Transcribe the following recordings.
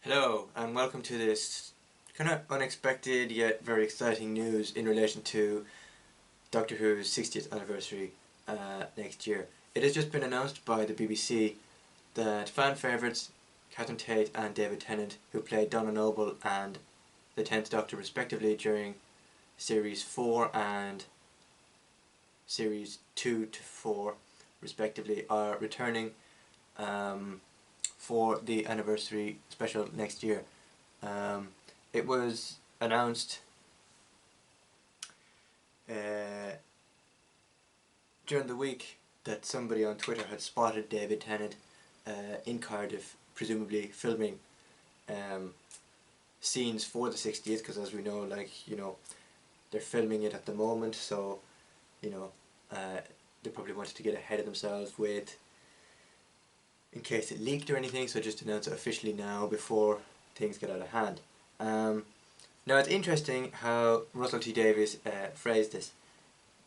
Hello and welcome to this kind of unexpected yet very exciting news in relation to Doctor Who's 60th anniversary next year. It has just been announced by the BBC that fan favourites Catherine Tate and David Tennant, who played Donna Noble and the 10th Doctor respectively during Series 4 and Series 2 to 4 respectively, are returning for the anniversary special next year. It was announced during the week that somebody on Twitter had spotted David Tennant in Cardiff, presumably filming scenes for the 60th, because as we know, they're filming it at the moment, so they probably wanted to get ahead of themselves with, in case it leaked or anything, so just announce it officially now before things get out of hand. Now it's interesting how Russell T Davies phrased this.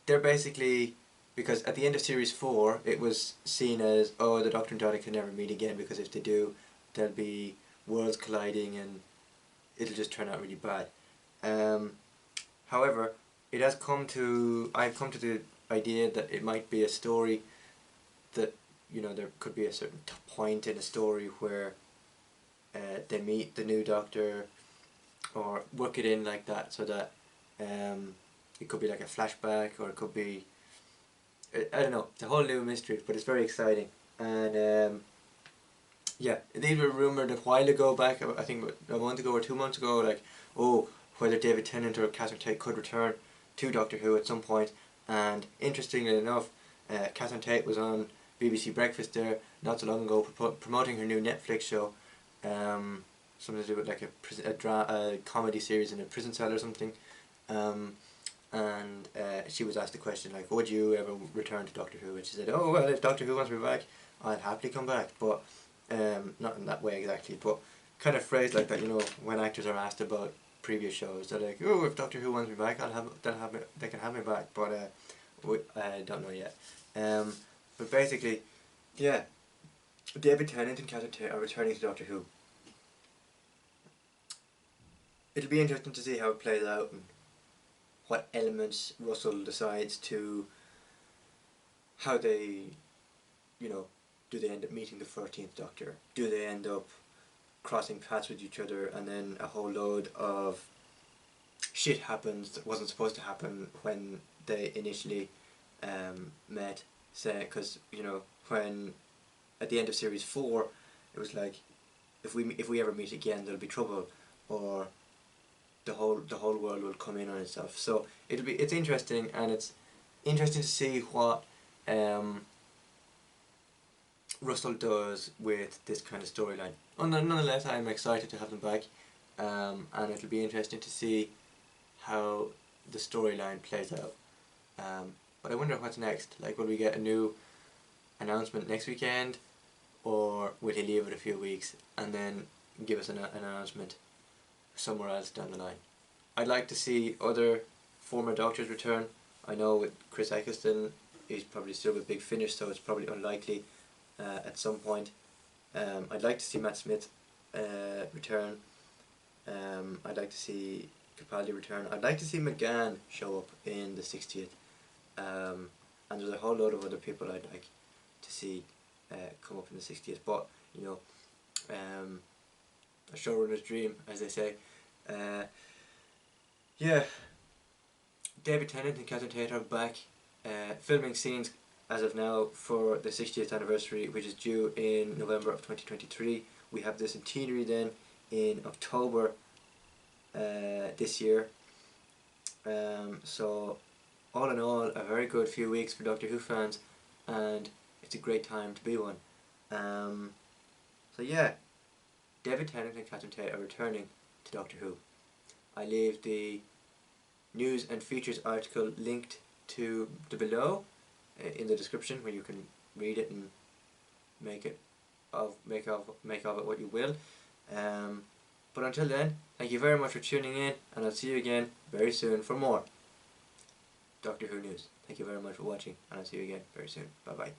They're basically, because at the end of Series 4 it was seen as, oh, the Doctor and Donna can never meet again, because if they do there'll be worlds colliding and it'll just turn out really bad. However, I've come to the idea that it might be a story that, there could be a certain point in a story where they meet the new Doctor, or work it in like that, so that it could be like a flashback, or it could be, I don't know, it's a whole new mystery, but it's very exciting. And yeah, these were rumoured a while ago back, I think a month ago or 2 months ago, like, oh, whether David Tennant or Catherine Tate could return to Doctor Who at some point. And interestingly enough, Catherine Tate was on BBC Breakfast there not so long ago promoting her new Netflix show, something to do with like a comedy series in a prison cell or something, and she was asked the question, like, would you ever return to Doctor Who? And she said, oh well, if Doctor Who wants me back, I'd happily come back, but not in that way exactly, but kind of phrased like that, when actors are asked about previous shows, they're like, oh, if Doctor Who wants me back, they can have me back, but I don't know yet. But basically, yeah, David Tennant and Catherine Tate are returning to Doctor Who. It'll be interesting to see how it plays out and what elements Russell decides to, how they, do they end up meeting the 13th Doctor? Do they end up crossing paths with each other, and then a whole load of shit happens that wasn't supposed to happen when they initially met? Say, because when at the end of Series 4 it was like, if we ever meet again there'll be trouble, or the whole world will come in on itself. So it's interesting, and it's interesting to see what Russell does with this kind of storyline. Nonetheless, I'm excited to have them back, and it'll be interesting to see how the storyline plays out. But I wonder what's next. Like, will we get a new announcement next weekend, or will he leave it a few weeks and then give us an announcement somewhere else down the line? I'd like to see other former Doctors return. I know with Chris Eccleston, he's probably still with Big Finish, so it's probably unlikely at some point. I'd like to see Matt Smith return. I'd like to see Capaldi return. I'd like to see McGann show up in the 60th. And there's a whole load of other people I'd like to see come up in the 60th, but a showrunner's dream, as they say. Yeah, David Tennant and Catherine Tate are back filming scenes as of now for the 60th anniversary, which is due in November of 2023. We have the centenary then in October this year. So all in all, a very good few weeks for Doctor Who fans, and it's a great time to be one. So yeah, David Tennant and Catherine Tate are returning to Doctor Who. I leave the news and features article linked to the below in the description, where you can read it and make of it what you will. But until then, thank you very much for tuning in, and I'll see you again very soon for more Doctor Who news. Thank you very much for watching, and I'll see you again very soon. Bye bye.